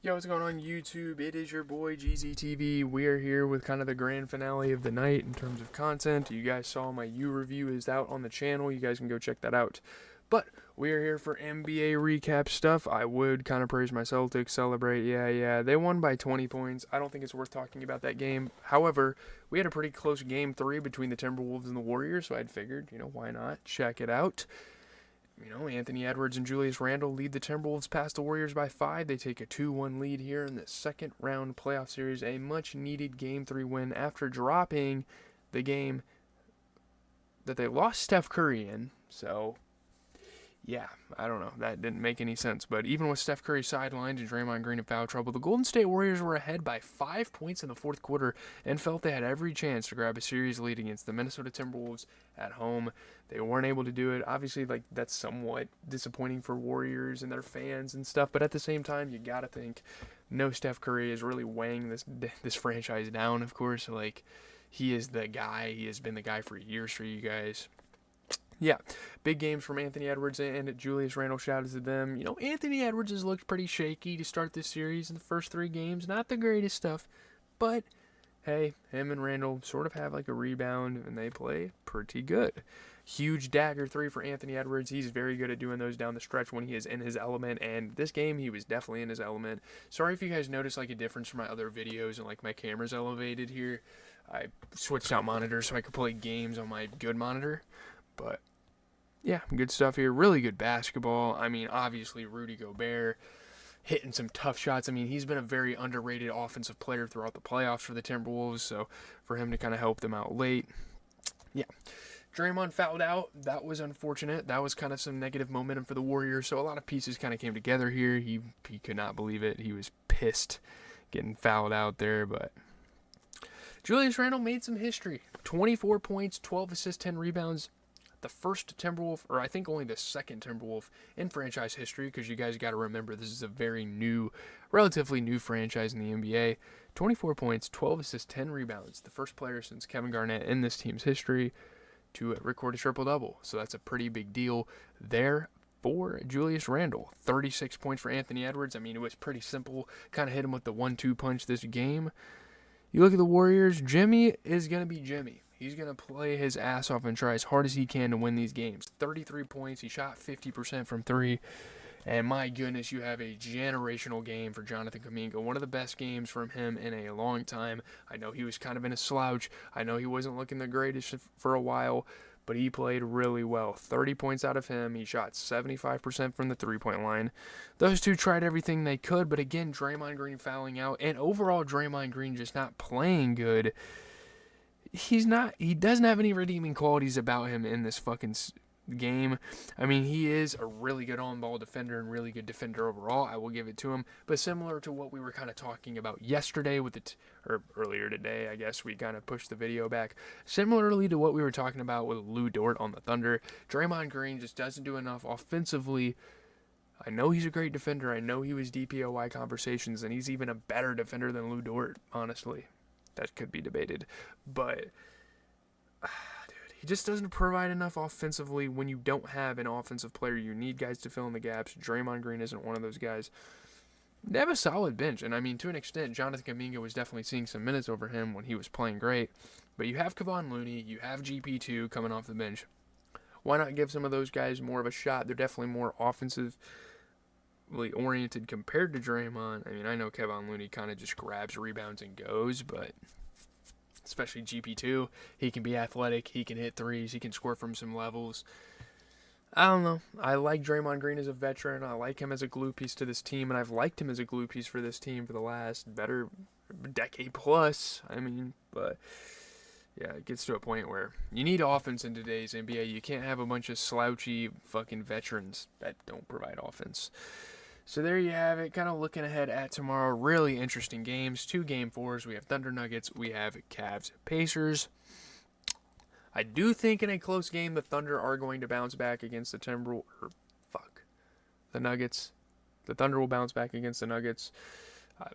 Yo, what's going on YouTube? It is your boy GZTV. We are here with kind of the grand finale of the night in terms of content. You guys saw my U review is out on the channel. You guys can go check that out. But we are here for NBA recap stuff. I would kind of praise my Celtics, celebrate. Yeah, they won by 20 points. I don't think it's worth talking about that game. However, we had a pretty close game 3 between the Timberwolves and the Warriors, so I'd figured, why not? Check it out. Anthony Edwards and Julius Randle lead the Timberwolves past the Warriors by 5. They take a 2-1 lead here in the second round playoff series. A much-needed Game 3 win after dropping the game that they lost Steph Curry in. So, yeah, I don't know. That didn't make any sense. But even with Steph Curry sidelined and Draymond Green in foul trouble, the Golden State Warriors were ahead by 5 points in the fourth quarter and felt they had every chance to grab a series lead against the Minnesota Timberwolves at home. They weren't able to do it. Obviously, that's somewhat disappointing for Warriors and their fans and stuff. But at the same time, you got to think no Steph Curry is really weighing this franchise down, of course. He is the guy. He has been the guy for years for you guys. Yeah, big games from Anthony Edwards and Julius Randle. Shout out to them. Anthony Edwards has looked pretty shaky to start this series in the first 3 games. Not the greatest stuff, but hey, him and Randle sort of have a rebound, and they play pretty good. Huge dagger 3 for Anthony Edwards. He's very good at doing those down the stretch when he is in his element, and this game he was definitely in his element. Sorry if you guys notice a difference from my other videos and my camera's elevated here. I switched out monitors so I could play games on my good monitor, but yeah, good stuff here. Really good basketball. Obviously Rudy Gobert hitting some tough shots. He's been a very underrated offensive player throughout the playoffs for the Timberwolves, so for him to kind of help them out late. Yeah. Draymond fouled out. That was unfortunate. That was kind of some negative momentum for the Warriors, so a lot of pieces kind of came together here. He could not believe it. He was pissed getting fouled out there, but Julius Randle made some history. 24 points, 12 assists, 10 rebounds. The first Timberwolf, or I think only the second Timberwolf in franchise history, because you guys got to remember this is a very new, relatively new franchise in the NBA. 24 points, 12 assists, 10 rebounds. The first player since Kevin Garnett in this team's history to record a triple-double. So that's a pretty big deal there for Julius Randle. 36 points for Anthony Edwards. It was pretty simple. Kind of hit him with the 1-2 punch this game. You look at the Warriors, Jimmy is going to be Jimmy. He's going to play his ass off and try as hard as he can to win these games. 33 points. He shot 50% from 3. And my goodness, you have a generational game for Jonathan Kuminga. One of the best games from him in a long time. I know he was kind of in a slouch. I know he wasn't looking the greatest for a while, but he played really well. 30 points out of him. He shot 75% from the three-point line. Those two tried everything they could, but again, Draymond Green fouling out, and overall Draymond Green just not playing good. He doesn't have any redeeming qualities about him in this fucking game. He is a really good on-ball defender and really good defender overall. I will give it to him. But similar to what we were kind of talking about yesterday or earlier today, I guess we kind of pushed the video back. Similarly to what we were talking about with Lou Dort on the Thunder, Draymond Green just doesn't do enough offensively. I know he's a great defender. I know he was DPOY conversations, and he's even a better defender than Lou Dort, honestly. That could be debated. But he just doesn't provide enough offensively when you don't have an offensive player. You need guys to fill in the gaps. Draymond Green isn't one of those guys. They have a solid bench, and to an extent, Jonathan Kuminga was definitely seeing some minutes over him when he was playing great. But you have Kevon Looney, you have GP2 coming off the bench. Why not give some of those guys more of a shot? They're definitely more offensively oriented compared to Draymond. I know Kevon Looney kind of just grabs rebounds and goes, but especially GP2, he can be athletic, he can hit threes, he can score from some levels. I don't know. I like Draymond Green as a veteran. I like him as a glue piece to this team, and I've liked him as a glue piece for this team for the last better decade plus. But yeah, it gets to a point where you need offense in today's NBA. You can't have a bunch of slouchy fucking veterans that don't provide offense. So there you have it, kind of looking ahead at tomorrow. Really interesting games. 2 Game 4s. We have Thunder Nuggets. We have Cavs Pacers. I do think in a close game, the Thunder are going to bounce back against the Nuggets. The Thunder will bounce back against the Nuggets.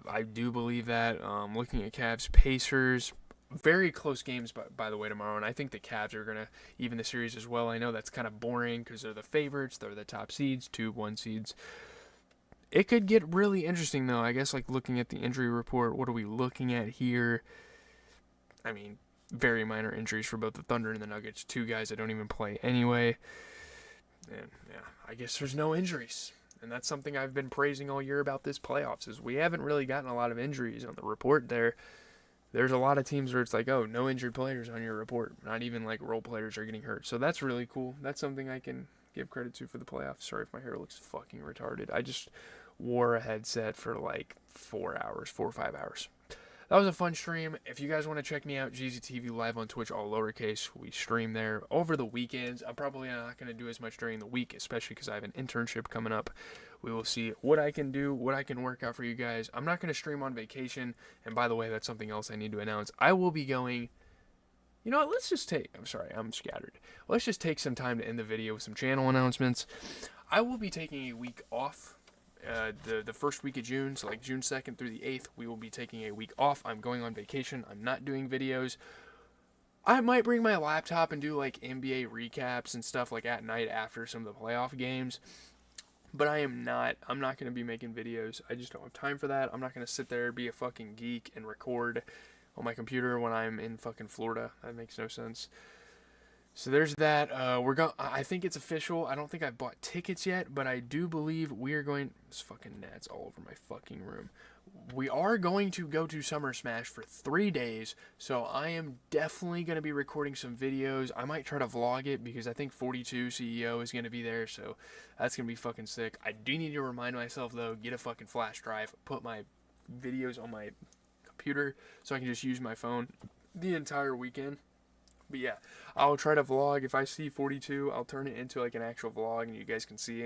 I do believe that. Looking at Cavs Pacers, very close games, by the way, tomorrow. And I think the Cavs are going to even the series as well. I know that's kind of boring because they're the favorites. They're the top seeds, 2-1 seeds. It could get really interesting, though. I guess, like, looking at the injury report, what are we looking at here? I mean, very minor injuries for both the Thunder and the Nuggets. Two guys that don't even play anyway. And, yeah, I guess there's no injuries. And that's something I've been praising all year about this playoffs, is we haven't really gotten a lot of injuries on the report there. There's a lot of teams where it's like, oh, no injured players on your report. Not even, like, role players are getting hurt. So that's really cool. That's something I can give credit to for the playoffs. Sorry if my hair looks fucking retarded. I just wore a headset for like 4 or 5 hours. That was a fun stream. If you guys want to check me out, GZTV live on Twitch, all lowercase. We stream there over the weekends. I'm probably not going to do as much during the week, especially because I have an internship coming up. We will see what I can do, what I can work out for you guys. I'm not going to stream on vacation. And by the way, that's something else I need to announce. I will be going... You know what, let's just take... I'm sorry, I'm scattered. Let's just take some time to end the video with some channel announcements. I will be taking a week off. The first week of June, so like June 2nd through the 8th, we will be taking a week off. I'm going on vacation. I'm not doing videos. I might bring my laptop and do like NBA recaps and stuff like at night after some of the playoff games. But I'm not going to be making videos. I just don't have time for that. I'm not going to sit there, be a fucking geek, and record on my computer when I'm in fucking Florida. That makes no sense. So there's that. I think it's official. I don't think I've bought tickets yet, but I do believe we are going... There's fucking gnats all over my fucking room. We are going to go to Summer Smash for 3 days, so I am definitely going to be recording some videos. I might try to vlog it because I think 42 CEO is going to be there, so that's going to be fucking sick. I do need to remind myself, though, get a fucking flash drive, put my videos on my computer so I can just use my phone the entire weekend. But yeah, I'll try to vlog. If I see 42, I'll turn it into like an actual vlog and you guys can see it.